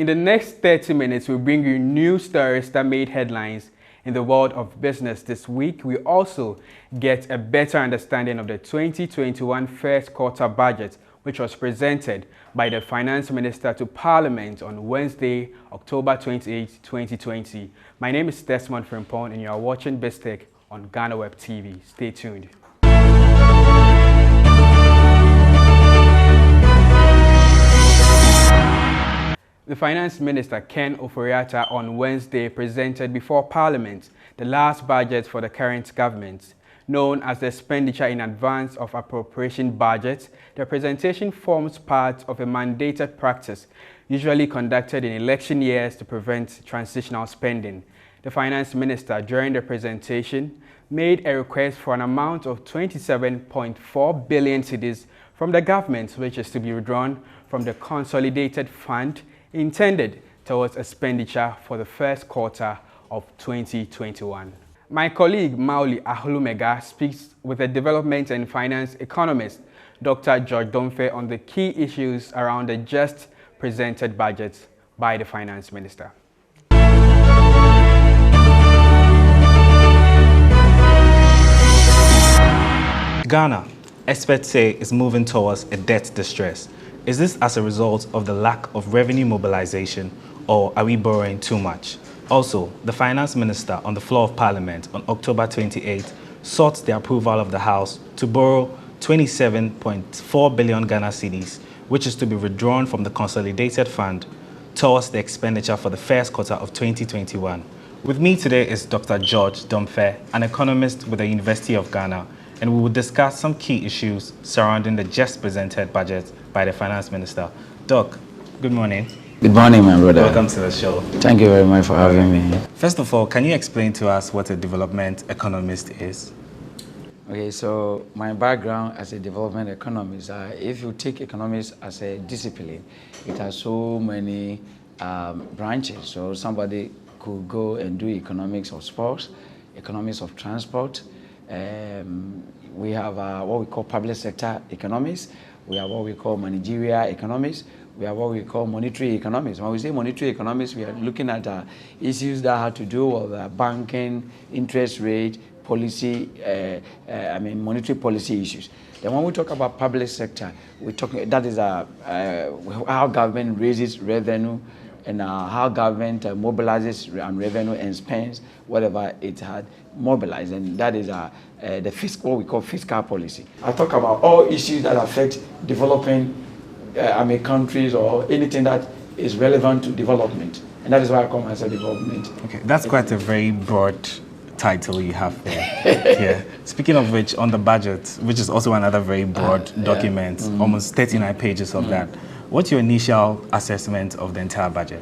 In the next 30 minutes, we'll bring you new stories that made headlines in the world of business this week. We also get a better understanding of the 2021 first quarter budget, which was presented by the Finance Minister to Parliament on Wednesday, October 28, 2020. My name is Desmond Frimpong, and you are watching BizTech on Ghana Web TV. Stay tuned. The Finance Minister, Ken Ofori-Atta, on Wednesday presented before Parliament the last budget for the current government. Known as the Expenditure in Advance of Appropriation Budget, the presentation forms part of a mandated practice usually conducted in election years to prevent transitional spending. The Finance Minister, during the presentation, made a request for an amount of 27.4 billion cedis from the government, which is to be withdrawn from the Consolidated Fund intended towards expenditure for the first quarter of 2021. My colleague Mauli Ahlumega speaks with the Development and Finance Economist, Dr. George Domfe, on the key issues around the just presented budget by the Finance Minister. Ghana, experts say, is moving towards a debt distress. Is this as a result of the lack of revenue mobilization, or are we borrowing too much? Also, the Finance Minister on the floor of Parliament on October 28 sought the approval of the House to borrow 27.4 billion Ghana cedis, which is to be withdrawn from the Consolidated Fund towards the expenditure for the first quarter of 2021. With me today is Dr. George Domfe, an economist with the University of Ghana, and we will discuss some key issues surrounding the just presented budget by the Finance Minister. Doc, good morning. Good morning, my brother. Welcome to the show. Thank you very much for having me. First of all, can you explain to us what a development economist is? Okay, so my background as a development economist, if you take economics as a discipline, it has so many branches. So somebody could go and do economics of sports, economics of transport. We have what we call public sector economics. We have what we call managerial economics. We have what we call monetary economics. When we say monetary economics, we are looking at issues that have to do with banking, interest rate, policy, monetary policy issues. Then when we talk about public sector, we talk that is how government raises revenue and how government mobilizes revenue and spends whatever it had mobilized, and that is the fiscal, what we call fiscal policy. I talk about all issues that affect developing countries or anything that is relevant to development, and that is why I call myself development. Okay, that's quite a very broad title you have there. Yeah. Speaking of which, on the budget, which is also another very broad document, almost 39 pages of that. What's your initial assessment of the entire budget?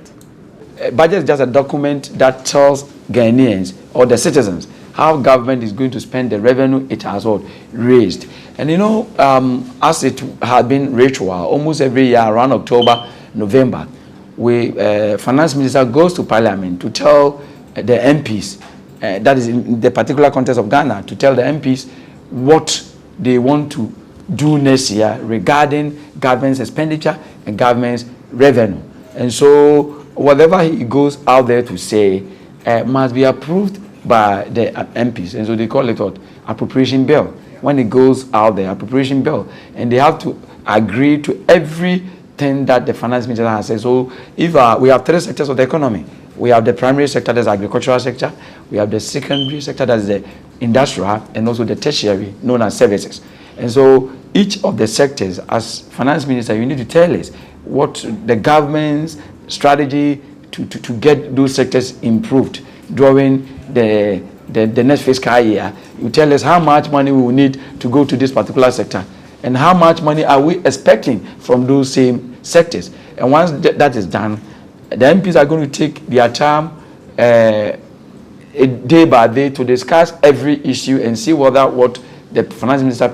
Budget is just a document that tells Ghanaians or the citizens how government is going to spend the revenue it has raised. And you know, as it had been ritual, almost every year around October, November, Finance Minister goes to Parliament to tell the MPs, that is in the particular context of Ghana, to tell the MPs what they want to do next year regarding government's expenditure and government's revenue. And so whatever he goes out there to say must be approved by the MPs. And so they call it what? Appropriation bill. When it goes out there, appropriation bill. And they have to agree to everything that the Finance Minister has said. So if we have three sectors of the economy. We have the primary sector, that's the agricultural sector. We have the secondary sector, that's the industrial, and also the tertiary, known as services. And so each of the sectors, as Finance Minister, you need to tell us what the government's strategy to get those sectors improved during the next fiscal year. You tell us how much money we will need to go to this particular sector and how much money are we expecting from those same sectors. And once that is done, the MPs are going to take their time day by day to discuss every issue and see whether what the Finance Minister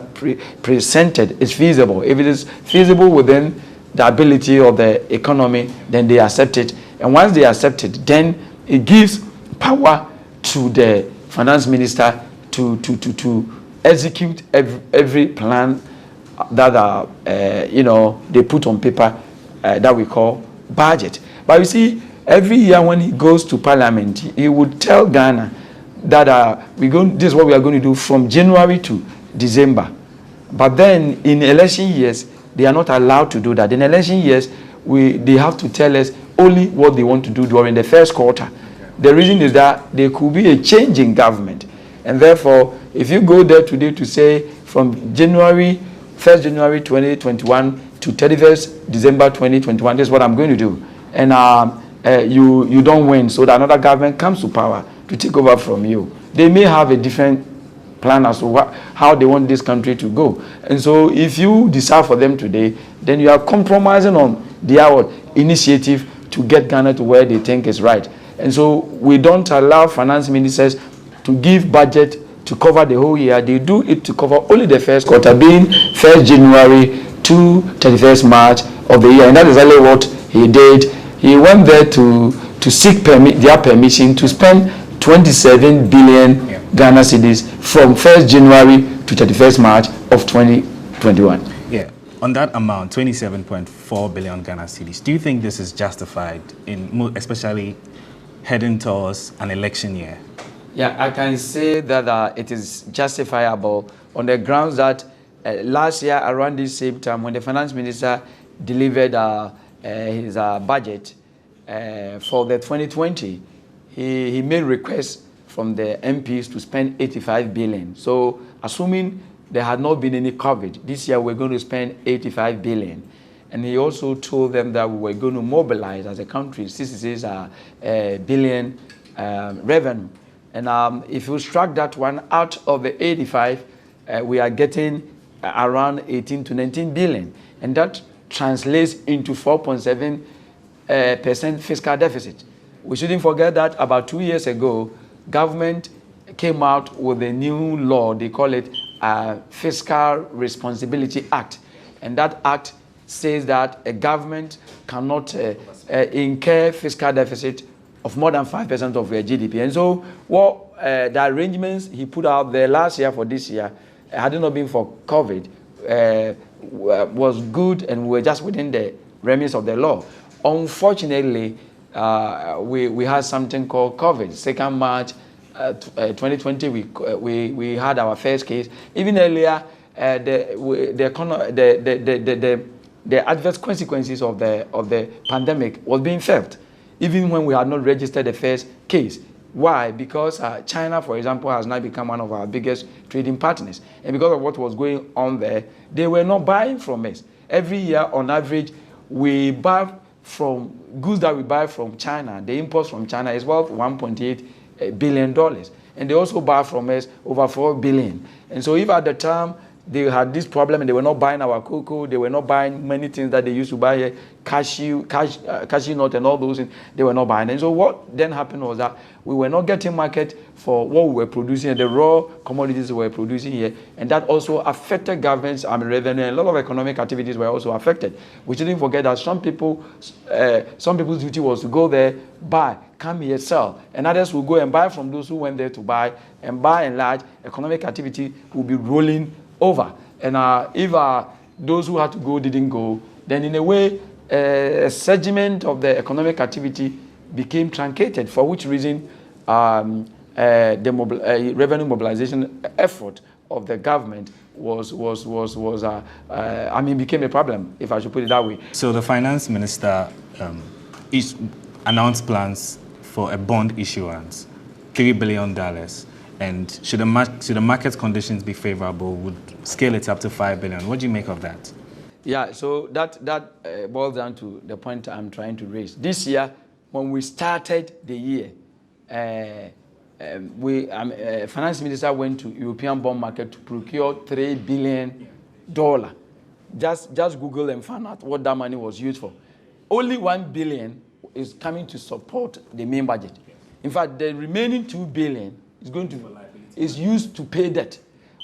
presented is feasible. If it is feasible within the ability of the economy, then they accept it. And once they accept it, then it gives power to the Finance Minister to execute every plan that they put on paper that we call budget. But you see, every year when he goes to Parliament, he would tell Ghana that this is what we are going to do from January to December. But then in election years, they are not allowed to do that. In election years, they have to tell us only what they want to do during the first quarter. Okay. The reason is that there could be a change in government. And therefore, if you go there today to say from 1st January 2021 to 31st December 2021, this is what I'm going to do. And you don't win, so that another government comes to power to take over from you. They may have a different plan as to how they want this country to go. And so if you decide for them today, then you are compromising on their initiative to get Ghana to where they think is right. And so we don't allow finance ministers to give budget to cover the whole year. They do it to cover only the first quarter, being 1st January to 31st March of the year. And that is exactly what he did. He went there to seek their permission to spend 27 billion Ghana cedis from 1st January to 31st March of 2021. Yeah, on that amount, 27.4 billion Ghana cedis, do you think this is justified, especially heading towards an election year? Yeah, I can say that it is justifiable on the grounds that last year around this same time, when the finance minister delivered his budget for the 2020, he made requests from the MPs to spend 85 billion. So assuming there had not been any COVID, this year we're going to spend 85 billion. And he also told them that we were going to mobilize as a country 66 billion revenue. And if you struck that one out of the 85, we are getting around 18 to 19 billion. And that translates into 4.7% fiscal deficit. We shouldn't forget that about 2 years ago, government came out with a new law. They call it Fiscal Responsibility Act. And that act says that a government cannot incur fiscal deficit of more than 5% of their GDP. And so what the arrangements he put out there last year for this year, had it not been for COVID, was good, and we were just within the remits of the law. Unfortunately, we had something called COVID. 2nd March 2020, we had our first case. Even earlier, the adverse consequences of the pandemic was being felt, even when we had not registered the first case. Why? Because China, for example, has now become one of our biggest trading partners. And because of what was going on there, they were not buying from us. Every year, on average, we buy from goods that we buy from China. The imports from China is worth $1.8 billion. And they also buy from us over $4 billion. And so if at the time they had this problem and they were not buying our cocoa, they were not buying many things that they used to buy here, cashew nut and all those things, they were not buying. And so what then happened was that we were not getting market for what we were producing, the raw commodities we were producing here, and that also affected government's revenue, and a lot of economic activities were also affected. We shouldn't forget that some people's duty was to go there, buy, come here, sell, and others will go and buy from those who went there to buy, and by and large, economic activity will be rolling over. And if those who had to go didn't go, then in a way, a segment of the economic activity became truncated, for which reason the revenue mobilization effort of the government became a problem, if I should put it that way. So the finance minister announced plans for a bond issuance, $3 billion. And should the market conditions be favorable, would scale it up to $5 billion. What do you make of that? Yeah, so that boils down to the point I'm trying to raise. This year, when we started the year, finance minister went to European bond market to procure $3 billion. Just Google and find out what that money was used for. Only $1 billion is coming to support the main budget. In fact, the remaining $2 billion is used to pay debt.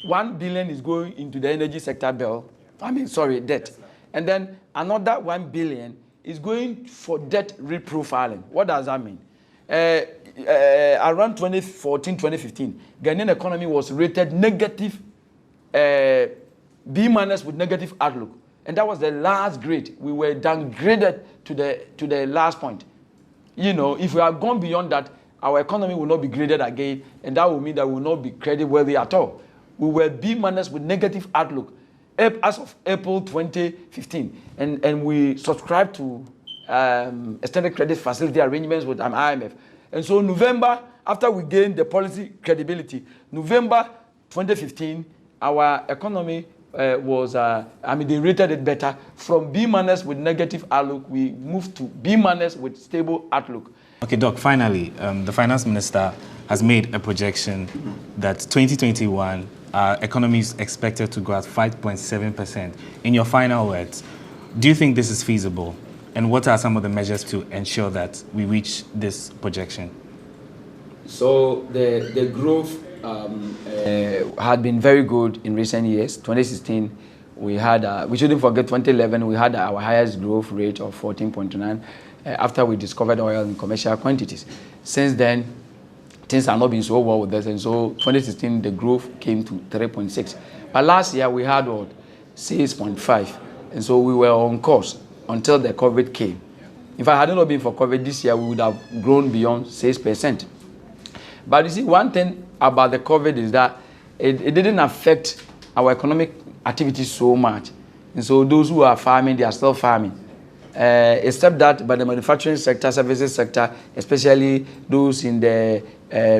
$1 billion is going into the energy sector debt. And then another $1 billion is going for debt reprofiling. What does that mean? Around 2014, 2015, Ghanaian economy was rated negative, B- with negative outlook. And that was the last grade. We were downgraded to the last point. if we have gone beyond that, our economy will not be graded again, and that will mean that we will not be creditworthy at all. We were B- with negative outlook as of April 2015, and we subscribed to extended credit facility arrangements with an IMF. And so November, after we gained the policy credibility, November 2015, our economy they rated it better. From B- with negative outlook, we moved to B- with stable outlook. Okay, Doc, finally, the finance minister has made a projection that 2021, our economy is expected to grow at 5.7%. In your final words, do you think this is feasible? And what are some of the measures to ensure that we reach this projection? So the growth had been very good in recent years. 2016, we shouldn't forget 2011, we had our highest growth rate of 14.9 after we discovered oil in commercial quantities. Since then, things have not been so well with us, and so 2016, the growth came to 3.6. But last year, we had 6.5, and so we were on course until the COVID came. In fact, had it not been for COVID this year, we would have grown beyond 6%. But you see, one thing about the COVID is that it didn't affect our economic activity so much. And so those who are farming, they are still farming. Except that by the manufacturing sector, services sector, especially those in the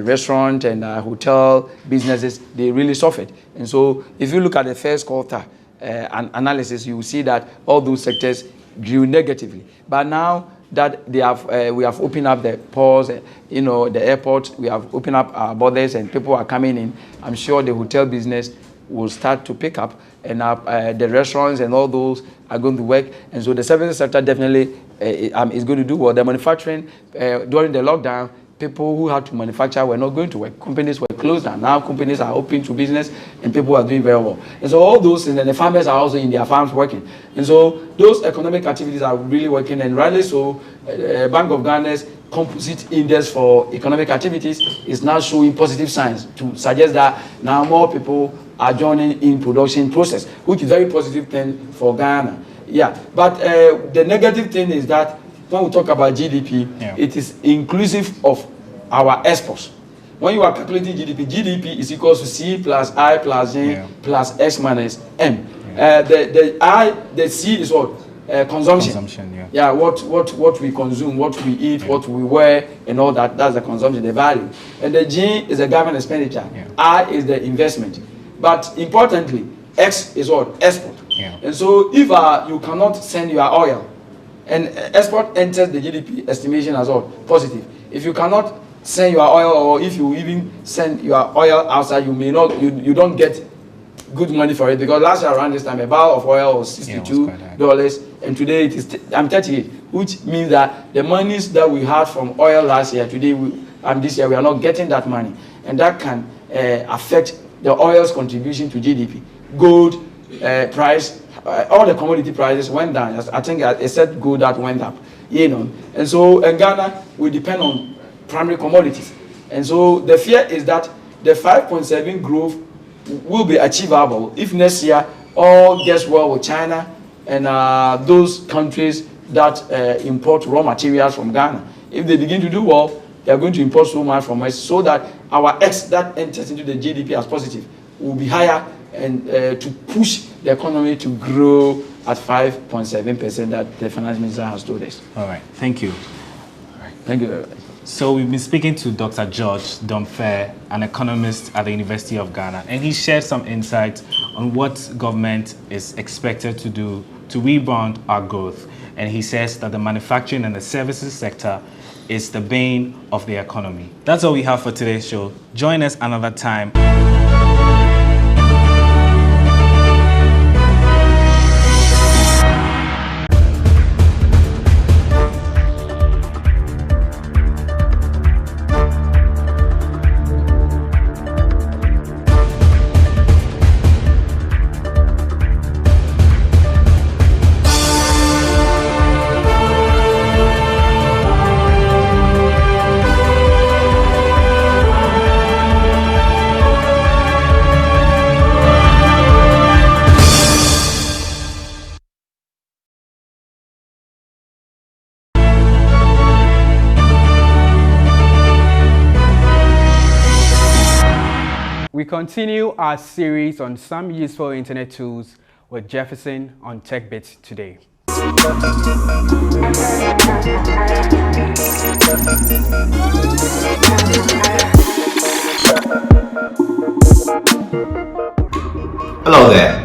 restaurant and hotel businesses, they really suffered. And so if you look at the first quarter analysis, you will see that all those sectors grew negatively. But now that we have opened up the ports, the airport, we have opened up our borders and people are coming in, I'm sure the hotel business will start to pick up, and the restaurants and all those are going to work. And so the services sector definitely is going to do well. The manufacturing, during the lockdown, people who had to manufacture were not going to work. Companies were closed down. Now companies are open to business and people are doing very well. And so all those things, and the farmers are also in their farms working. And so those economic activities are really working, and rightly so. Bank of Ghana's composite index for economic activities is now showing positive signs to suggest that now more people are joining in production process, which is very positive thing for Ghana. Yeah, but the negative thing is that when we talk about GDP, it is inclusive of our exports. When you are calculating GDP is equal to C plus I plus J plus X minus M. The C is what? Consumption. Yeah, what we consume, what we eat, what we wear, and all that. That's the consumption, the value. And the G is the government expenditure. I is the investment. But importantly, X is what? Export. And so if you cannot send your oil, and export enters the GDP estimation as well, positive. If you cannot send your oil, or if you even send your oil outside, you don't get good money for it, because last year around this time a barrel of oil was $62, and today it is 38, which means that the monies that we had from oil last year, today and this year we are not getting that money, and that can affect the oil's contribution to GDP. Gold price, all the commodity prices went down. I think except gold that went up, and so in Ghana we depend on primary commodities, and so the fear is that the 5.7 growth will be achievable if next year all gets well with China and those countries that import raw materials from Ghana. If they begin to do well, they are going to import so much from us, so that our X that enters into the GDP as positive will be higher, and to push the economy to grow at 5.7% that the finance minister has told us. All right, thank you. All right. Thank you very much. So we've been speaking to Dr. George Domfe, an economist at the University of Ghana, and he shared some insights on what government is expected to do to rebound our growth. And he says that the manufacturing and the services sector is the bane of the economy. That's all we have for today's show. Join us another time. We continue our series on some useful internet tools with Jefferson on TechBits today. Hello there,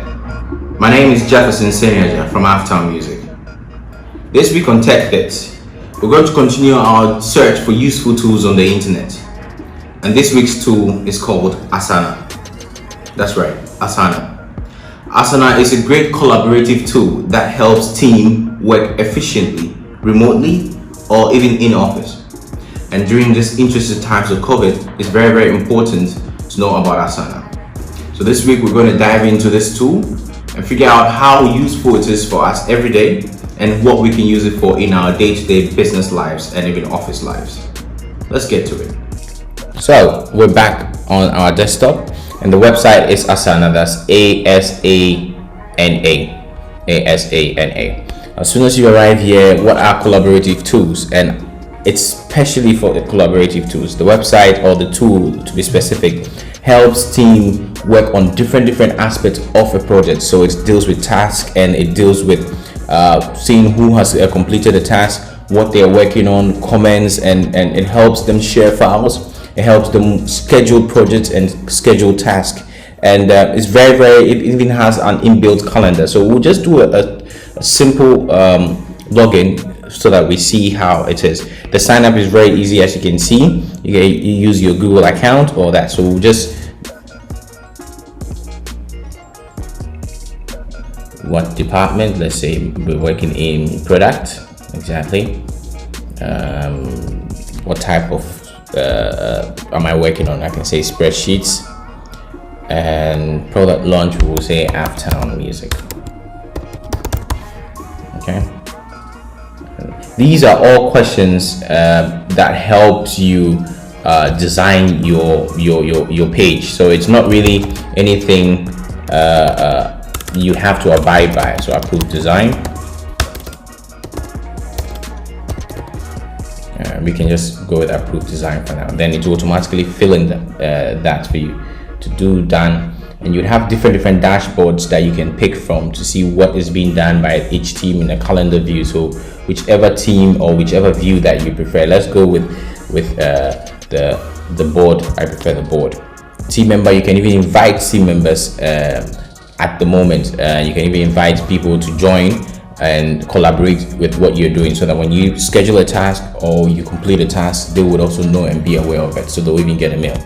my name is Jefferson Senyaja from Aftown Music. This week on TechBits, we're going to continue our search for useful tools on the internet. And this week's tool is called Asana. That's right, Asana. Asana is a great collaborative tool that helps teams work efficiently, remotely, or even in office. And during these interesting times of COVID, it's very, very important to know about Asana. So this week we're going to dive into this tool and figure out how useful it is for us every day and what we can use it for in our day-to-day business lives and even office lives. Let's get to it. So we're back on our desktop and the website is Asana. That's ASANA. As soon as you arrive here, what are collaborative tools? And it's specially for the collaborative tools. The website, or the tool to be specific, helps team work on different aspects of a project. So it deals with tasks and it deals with seeing who has completed a task, what they are working on, comments, and it helps them share files. It helps them schedule projects and schedule tasks, and it's it even has an inbuilt calendar. So we'll just do a simple login so that we see how it is. The sign up is very easy, as you can see. You use your Google account or that. So we'll just, what department? Let's say we're working in product. Exactly. What type of am I working on? I can say spreadsheets, and product launch will say Aftown Music. Okay, these are all questions that helps you design your page. So it's not really anything you have to abide by. So approve design. We can just go with approved design for now. Then it will automatically fill in that for you to do done, and you'd have different dashboards that you can pick from to see what is being done by each team in a calendar view. So whichever team or whichever view that you prefer. Let's go with the board. I prefer the board. Team member, you can even invite team members at the moment. You can even invite people to join and collaborate with what you're doing, so that when you schedule a task or you complete a task, they would also know and be aware of it, so they'll even get a mail.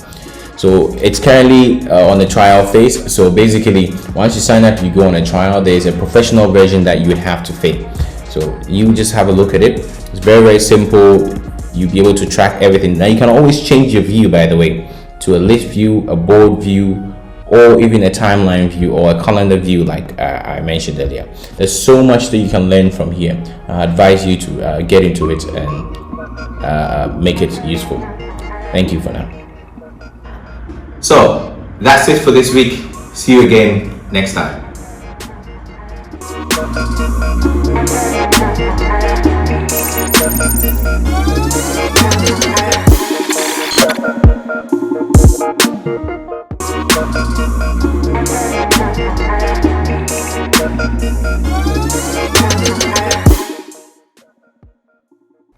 So it's currently on the trial phase. So basically, once you sign up, you go on a trial. There's a professional version that you would have to pay. So you just have a look at it. It's very simple. You'll be able to track everything. Now you can always change your view, by the way, to a list view, a board view, or even a timeline view or a calendar view, like I mentioned earlier. There's so much that you can learn from here. I advise you to get into it and make it useful. Thank you for now. So that's it for this week. See you again next time.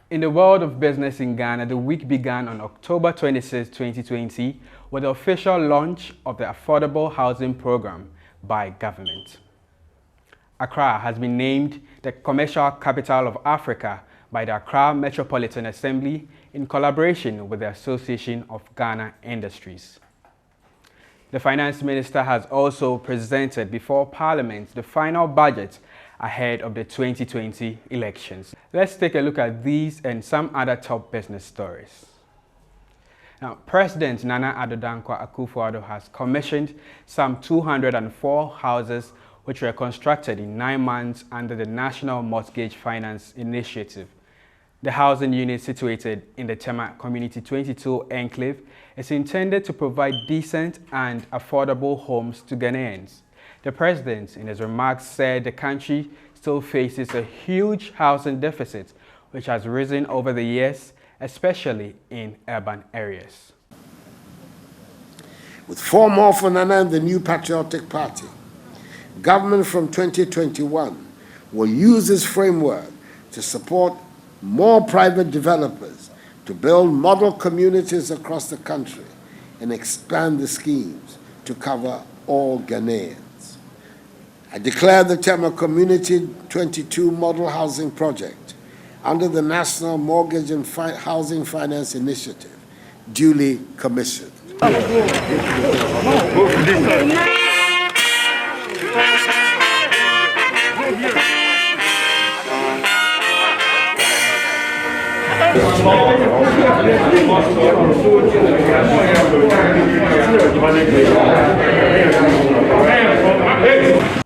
In the world of business in Ghana, the week began on October 26, 2020, with the official launch of the Affordable Housing Program by government. Accra has been named the Commercial Capital of Africa by the Accra Metropolitan Assembly in collaboration with the Association of Ghana Industries. The Finance Minister has also presented before Parliament the final budget ahead of the 2020 elections. Let's take a look at these and some other top business stories. Now, President Nana Addo Dankwa Akufo-Addo has commissioned some 204 houses which were constructed in 9 months under the National Mortgage Finance Initiative. The housing unit situated in the Tema Community 22 enclave is intended to provide decent and affordable homes to Ghanaians. The president, in his remarks, said the country still faces a huge housing deficit, which has risen over the years, especially in urban areas. With 4 more for Nana and the New Patriotic Party, government from 2021 will use this framework to support more private developers to build model communities across the country and expand the schemes to cover all Ghanaians. I declare the Tema Community 22 Model Housing Project under the National Mortgage and Housing Finance Initiative duly commissioned.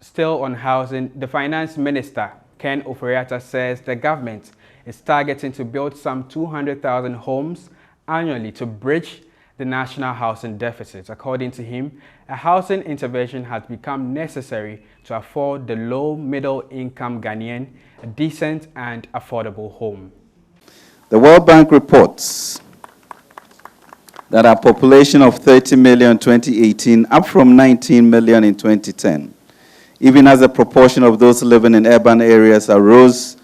Still on housing, the Finance Minister, Ken Ofori-Atta, says the government is targeting to build some 200,000 homes annually to bridge the national housing deficit. According to him, a housing intervention has become necessary to afford the low-middle-income Ghanaian a decent and affordable home. The World Bank reports that our population of 30 million in 2018, up from 19 million in 2010, even as the proportion of those living in urban areas rose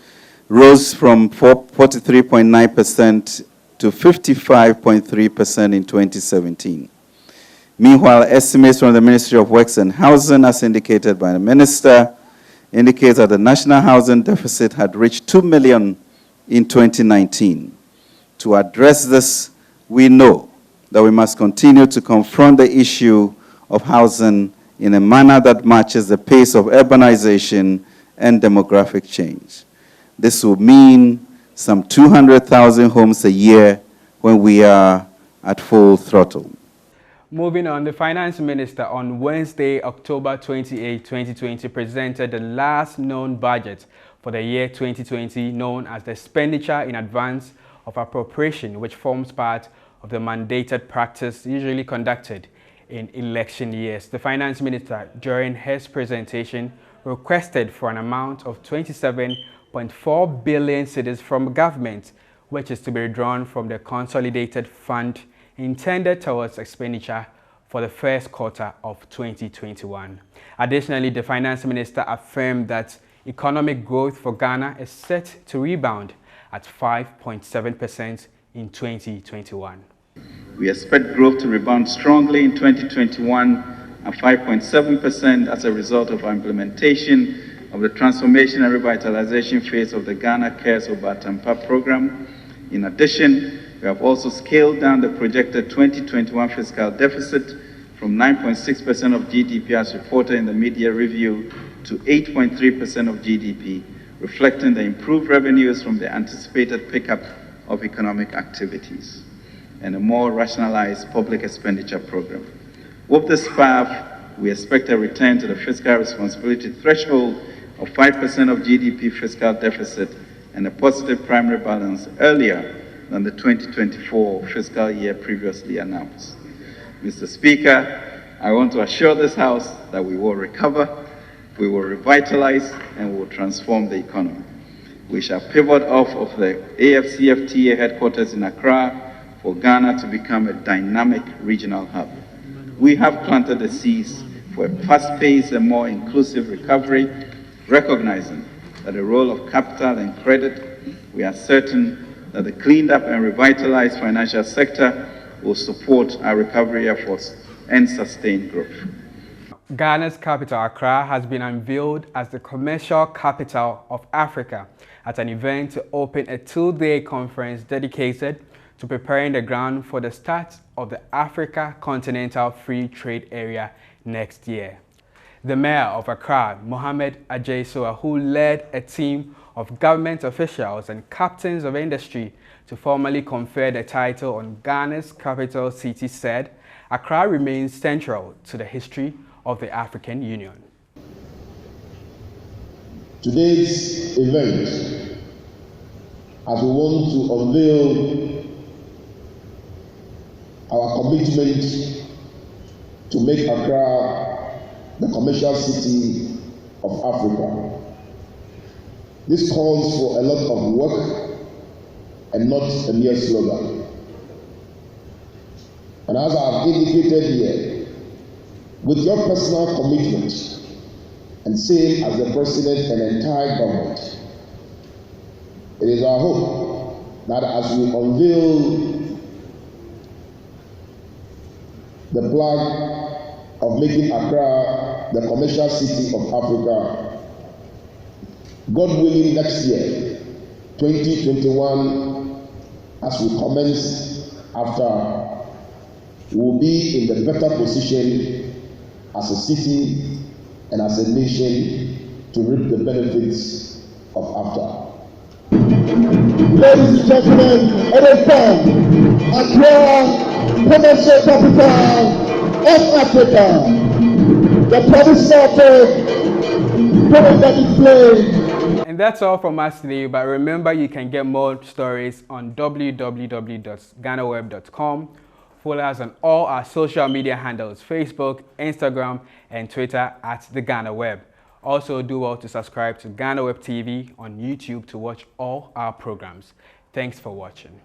from 43.9% to 55.3% in 2017. Meanwhile, estimates from the Ministry of Works and Housing, as indicated by the Minister, indicate that the national housing deficit had reached 2 million in 2019. To address this, we know that we must continue to confront the issue of housing in a manner that matches the pace of urbanization and demographic change. This will mean some 200,000 homes a year when we are at full throttle. Moving on, the Finance Minister on Wednesday, October 28, 2020, presented the last known budget for the year 2020, known as the Expenditure in Advance of Appropriation, which forms part of the mandated practice usually conducted in election years. The Finance Minister, during his presentation, requested for an amount of 27.4 billion cedis from government, which is to be drawn from the consolidated fund intended towards expenditure for the first quarter of 2021. Additionally, the Finance Minister affirmed that economic growth for Ghana is set to rebound at 5.7% in 2021. We expect growth to rebound strongly in 2021 at 5.7% as a result of our implementation of the transformation and revitalization phase of the Ghana Cares Over Atampa program. In addition, we have also scaled down the projected 2021 fiscal deficit from 9.6% of GDP as reported in the media review to 8.3% of GDP, reflecting the improved revenues from the anticipated pickup of economic activities and a more rationalized public expenditure program. With this path, we expect a return to the fiscal responsibility threshold of 5% of GDP fiscal deficit and a positive primary balance earlier than the 2024 fiscal year previously announced. Mr. Speaker, I want to assure this House that we will recover, we will revitalize, and we will transform the economy. We shall pivot off of the AFCFTA headquarters in Accra for Ghana to become a dynamic regional hub. We have planted the seeds for a fast-paced and more inclusive recovery, recognizing that the role of capital and credit, we are certain that the cleaned up and revitalized financial sector will support our recovery efforts and sustain growth. Ghana's capital, Accra, has been unveiled as the commercial capital of Africa at an event to open a 2-day conference dedicated to preparing the ground for the start of the Africa Continental Free Trade Area next year. The mayor of Accra, Mohamed Adjesoa, who led a team of government officials and captains of industry to formally confer the title on Ghana's capital city, said Accra remains central to the history of the African Union. Today's event, as we want to unveil our commitment to make Accra the commercial city of Africa. This calls for a lot of work and not a mere slogan. And as I have indicated here, With your personal commitment, and same as the President and entire government, it is our hope that as we unveil the plan of making Accra the commercial city of Africa, God willing, next year, 2021, as we commence after, we will be in the better position as a city and as a nation to reap the benefits of after. Ladies and gentlemen, it is time. Accra, commercial capital of Africa. The promise of doing the display. And that's all from us today, but remember you can get more stories on www.ghanaweb.com. Follow us on all our social media handles, Facebook, Instagram, and Twitter at The Ghana Web. Also do well to subscribe to Ghana Web TV on YouTube to watch all our programs. Thanks for watching.